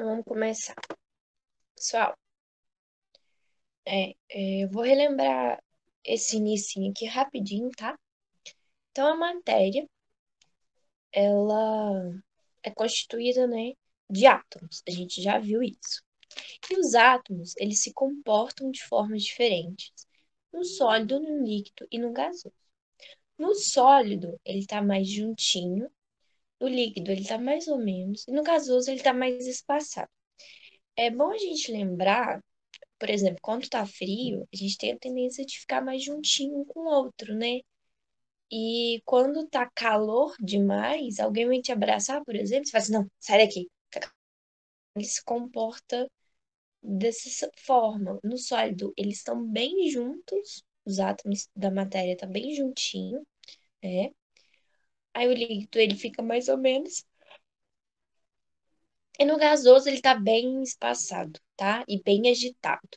Vamos começar. Pessoal, eu vou relembrar esse inicinho aqui rapidinho, tá? Então, a matéria, ela é constituída, né, de átomos. A gente já viu isso. E os átomos, eles se comportam de formas diferentes no sólido, no líquido e no gasoso. No sólido, ele tá mais juntinho. No líquido, ele tá mais ou menos. E no gasoso, ele tá mais espaçado. É bom a gente lembrar. Por exemplo, quando tá frio, a gente tem a tendência de ficar mais juntinho um com o outro, né? E quando tá calor demais, alguém vem te abraçar, por exemplo, você fala assim, não, sai daqui. Ele se comporta dessa forma. No sólido, eles estão bem juntos, os átomos da matéria estão bem juntinho, né? Aí o líquido, ele fica mais ou menos. E no gasoso, ele tá bem espaçado, tá? E bem agitado,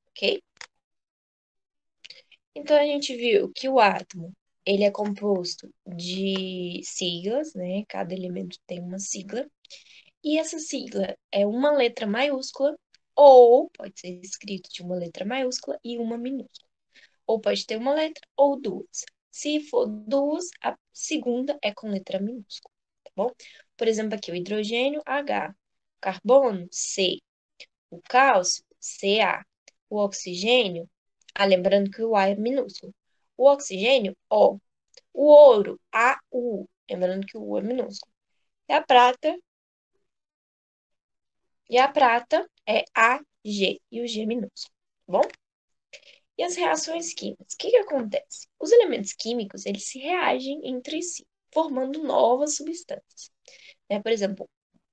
ok? Então a gente viu que o átomo, ele é composto de siglas, né? Cada elemento tem uma sigla. E essa sigla é uma letra maiúscula ou pode ser escrito de uma letra maiúscula e uma minúscula. Ou pode ter uma letra ou duas. Se for duas, a segunda é com letra minúscula, tá bom? Por exemplo, aqui o hidrogênio H, o carbono C, o cálcio Ca, o oxigênio, lembrando que o A é minúsculo. O oxigênio, O. O ouro, AU. Lembrando que o U é minúsculo. E a prata, é AG. E o G é minúsculo. Tá bom? E as reações químicas? O que que acontece? Os elementos químicos, eles se reagem entre si, formando novas substâncias. Né? Por exemplo,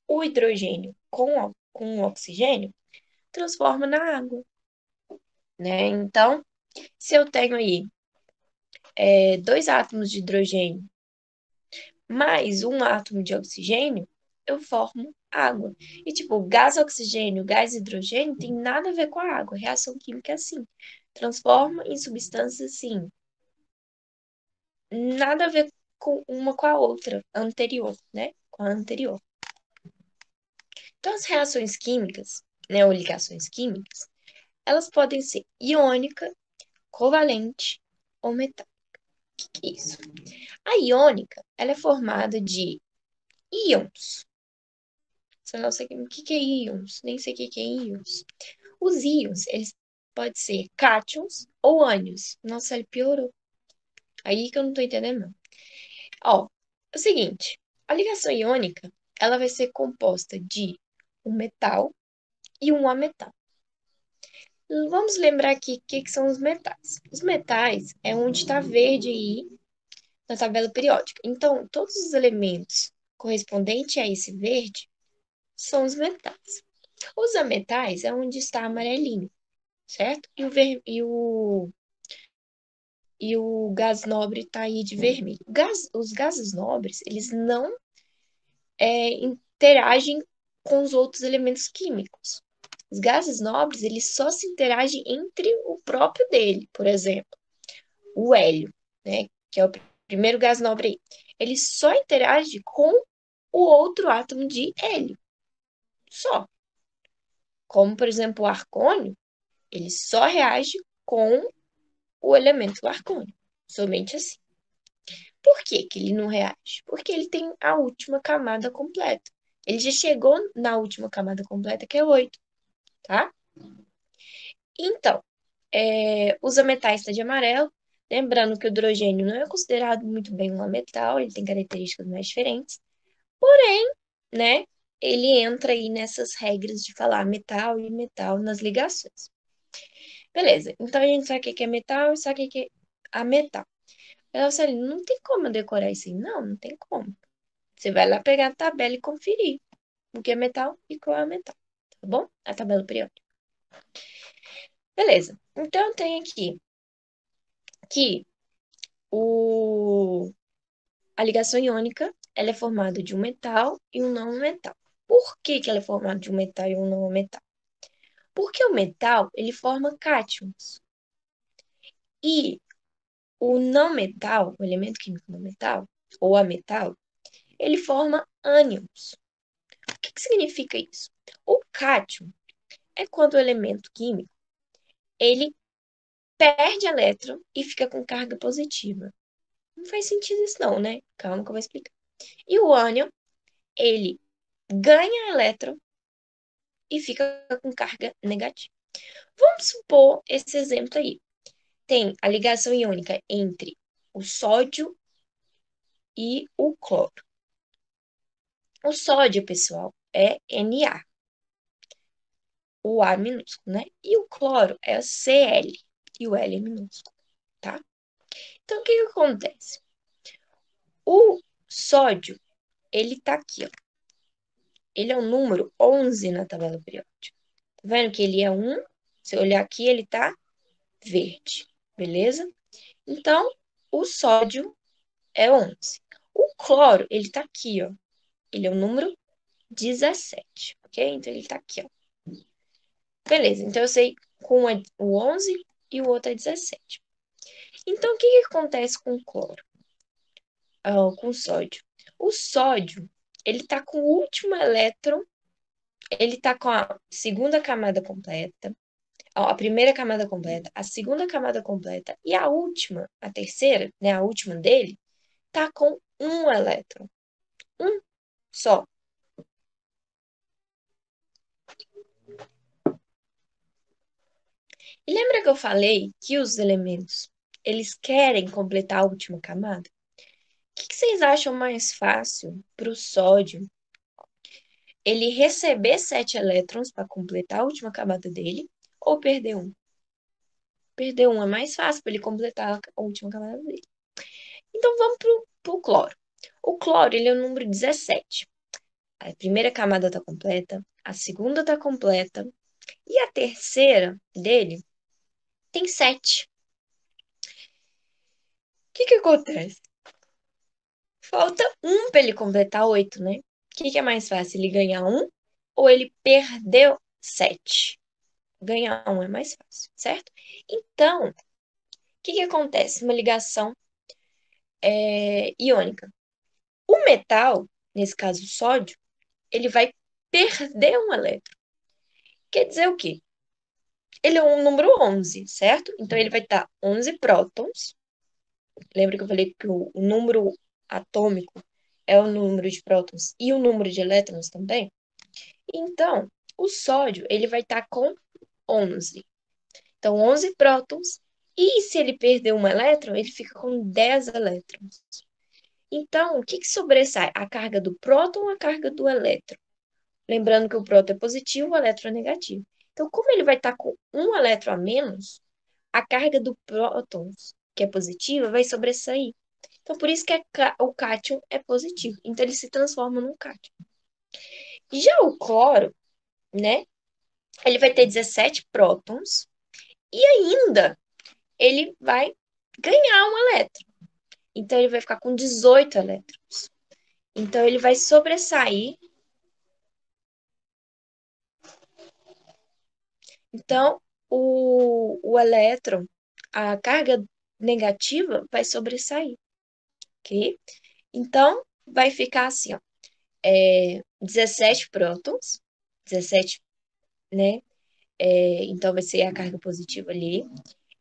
o hidrogênio com o oxigênio transforma na água. Né? Então, se eu tenho aí dois átomos de hidrogênio mais um átomo de oxigênio, eu formo água. E, tipo, gás oxigênio, gás hidrogênio tem nada a ver com a água. Reação química é assim. Transforma em substâncias assim. Nada a ver com uma com a outra, anterior, né? Com a anterior. Então, as reações químicas, né, ou ligações químicas, elas podem ser iônica, covalente ou metálica. O que é isso? A iônica, ela é formada de íons. Se eu não sei o que é íons, nem sei o que é íons. Os íons, eles podem ser cátions ou ânions. Nossa, ele piorou. Aí que eu não tô entendendo, não. Ó, é o seguinte, a ligação iônica, ela vai ser composta de um metal e um ametal. Vamos lembrar aqui o que são os metais. Os metais é onde está verde aí na tabela periódica. Então, todos os elementos correspondentes a esse verde são os metais. Os ametais é onde está amarelinho, certo? E o gás nobre está aí de vermelho. Os gases nobres, eles não interagem com os outros elementos químicos. Os gases nobres, eles só se interagem entre o próprio dele, por exemplo, o hélio, né, que é o primeiro gás nobre aí. Ele só interage com o outro átomo de hélio, só. Como, por exemplo, o arcônio, ele só reage com o elemento arcônio, somente assim. Por que que ele não reage? Porque ele tem a última camada completa. Ele já chegou na última camada completa, que é 8, tá? Então, usa metais tá de amarelo. Lembrando que o hidrogênio não é considerado muito bem um metal, ele tem características mais diferentes. Porém, né, ele entra aí nessas regras de falar metal e metal nas ligações. Beleza, então a gente sabe o que é metal e sabe o que é ametal. Nossa, não tem como eu decorar isso aí. Não, não tem como. Você vai lá pegar a tabela e conferir o que é metal e qual é metal, tá bom? A tabela periódica. Beleza. Então, eu tenho aqui que a ligação iônica, ela é formada de um metal e um não metal. Por que que ela é formada de um metal e um não metal? Porque o metal, ele forma cátions. E o não metal, o elemento químico não metal, ou a metal, ele forma ânions. O que que significa isso? O cátion é quando o elemento químico ele perde elétron e fica com carga positiva. Não faz sentido isso não, né? Calma que eu vou explicar. E o ânion, ele ganha elétron e fica com carga negativa. Vamos supor esse exemplo aí. Tem a ligação iônica entre o sódio e o cloro. O sódio, pessoal, é Na, o A minúsculo, né? E o cloro é Cl, e o L é minúsculo, tá? Então, o que que acontece? O sódio, ele tá aqui, ó. Ele é o número 11 na tabela periódica. Tá vendo que ele é 1? Se eu olhar aqui, ele tá verde, beleza? Então, o sódio é 11. O cloro, ele tá aqui, ó. Ele é o número 17, ok? Então, ele tá aqui, ó. Beleza, então eu sei com o 11 e o outro é 17. Então, o que que acontece com o cloro? Com o sódio? O sódio, ele tá com o último elétron, ele tá com a segunda camada completa, a primeira camada completa, a segunda camada completa e a última, a terceira, né, a última dele, tá com um elétron. Um só. E lembra que eu falei que os elementos, eles querem completar a última camada? O que que vocês acham mais fácil para o sódio? Ele receber 7 elétrons para completar a última camada dele ou perder um? Perder um é mais fácil para ele completar a última camada dele. Então vamos para o cloro. O cloro, ele é o número 17. A primeira camada está completa, a segunda está completa e a terceira dele tem 7. O que que acontece? Falta um para ele completar 8, né? O que que é mais fácil? Ele ganhar um ou ele perdeu 7? Ganhar um é mais fácil, certo? Então, o que que acontece? Uma ligação iônica. O metal, nesse caso o sódio, ele vai perder um elétron. Quer dizer o quê? Ele é um número 11, certo? Então, ele vai estar 11 prótons. Lembra que eu falei que o número atômico é o número de prótons e o número de elétrons também? Então, o sódio, ele vai estar com 11. Então, 11 prótons. E se ele perder um elétron, ele fica com 10 elétrons. Então, o que que sobressai? A carga do próton ou a carga do elétron? Lembrando que o próton é positivo, o elétron é negativo. Então, como ele vai estar com um elétron a menos, a carga do prótons, que é positiva, vai sobressair. Então, por isso que o cátion é positivo. Então, ele se transforma num cátion. Já o cloro, né? Ele vai ter 17 prótons e ainda ele vai ganhar um elétron. Então, ele vai ficar com 18 elétrons. Então, ele vai sobressair. Então, o elétron, a carga negativa vai sobressair, ok? Então, vai ficar assim, ó, 17 prótons, 17, né? Então, vai ser a carga positiva ali,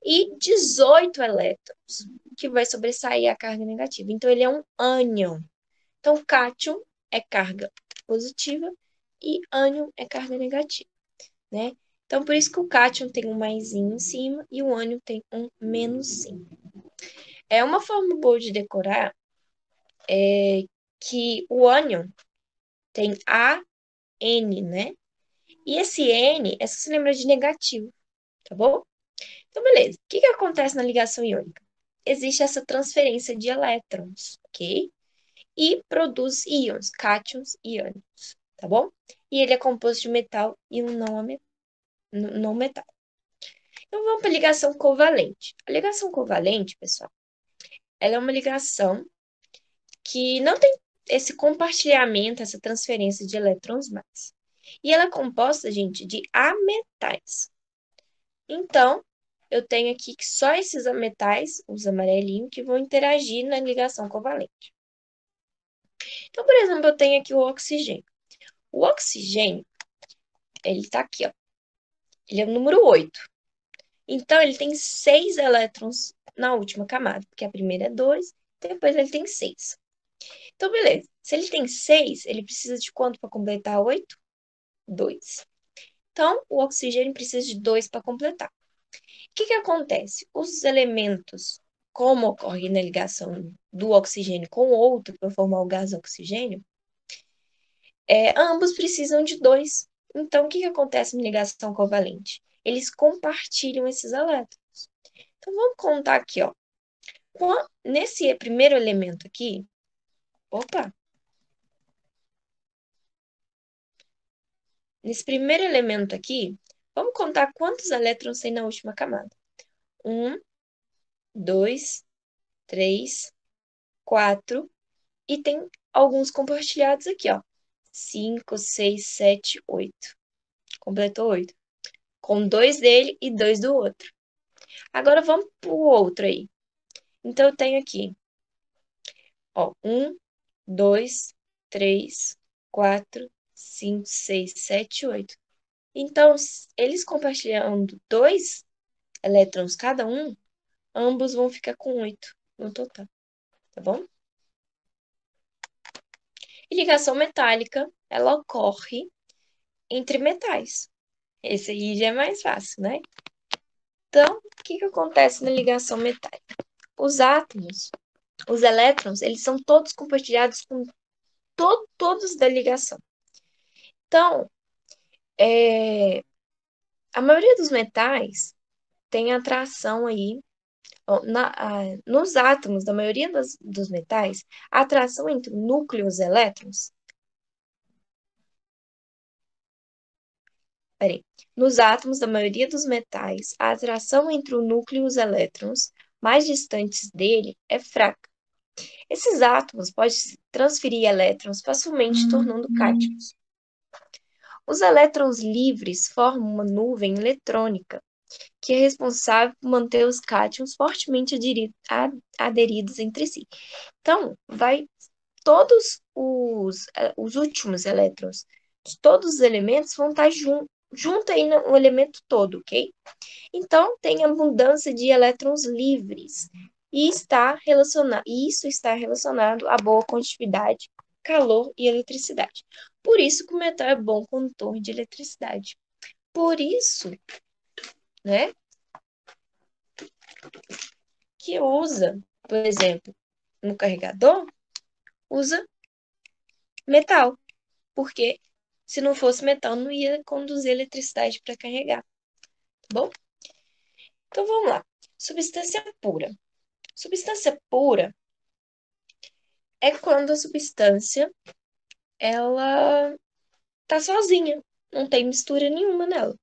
e 18 elétrons, que vai sobressair a carga negativa. Então, ele é um ânion. Então, cátion é carga positiva e ânion é carga negativa, né? Então, por isso que o cátion tem um maisinho em cima e o ânion tem um menoszinho. É uma forma boa de decorar que o ânion tem AN, né? E esse N é só se lembra de negativo, tá bom? Então, beleza. O que que acontece na ligação iônica? Existe essa transferência de elétrons, ok? E produz íons, cátions e ânions, tá bom? E ele é composto de metal e um não metal. Então, vamos para a ligação covalente. A ligação covalente, pessoal, ela é uma ligação que não tem esse compartilhamento, essa transferência de elétrons mais. E ela é composta, gente, de ametais. Então, eu tenho aqui que só esses ametais, os amarelinhos, que vão interagir na ligação covalente. Então, por exemplo, eu tenho aqui o oxigênio. O oxigênio, ele tá aqui, ó. Ele é o número 8. Então, ele tem 6 elétrons na última camada, porque a primeira é 2, depois ele tem 6. Então, beleza. Se ele tem 6, ele precisa de quanto para completar 8? 2. Então, o oxigênio precisa de 2 para completar. O que que acontece? Os elementos, como ocorre na ligação do oxigênio com outro para formar o gás oxigênio, ambos precisam de 2. Então, o que que acontece na ligação covalente? Eles compartilham esses elétrons. Então, vamos contar aqui, ó. Nesse primeiro elemento aqui, opa, nesse primeiro elemento aqui, vamos contar quantos elétrons tem na última camada. 1, 2, 3, 4, e tem alguns compartilhados aqui, ó. 5, 6, 7, 8. Completou 8. Com 2 dele e 2 do outro. Agora vamos pro outro aí. Então, eu tenho aqui, ó, 1, 2, 3, 4, 5, 6, 7, 8. Então, eles compartilhando 2 elétrons cada um, ambos vão ficar com 8 no total, tá bom? E ligação metálica, ela ocorre entre metais. Esse aí já é mais fácil, né? Então, o que que acontece na ligação metálica? Os átomos, os elétrons, eles são todos compartilhados com todos da ligação. Então, a maioria dos metais tem atração aí, nos átomos da maioria dos metais, a atração entre o núcleo e os elétrons. Peraí. Nos átomos da maioria dos metais, a atração entre o núcleo e os elétrons mais distantes dele é fraca. Esses átomos podem transferir elétrons facilmente, tornando cátions. Os elétrons livres formam uma nuvem eletrônica, que é responsável por manter os cátions fortemente aderidos entre si. Então, todos os últimos elétrons de todos os elementos vão estar junto aí no elemento todo, ok? Então, tem a mudança de elétrons livres e isso está relacionado à boa condutividade, calor e eletricidade. Por isso que o metal é bom condutor de eletricidade. Por isso, né, que usa, por exemplo, no carregador, usa metal, porque se não fosse metal, não ia conduzir eletricidade para carregar, tá bom? Então vamos lá. Substância pura. Substância pura é quando a substância ela tá sozinha, não tem mistura nenhuma nela.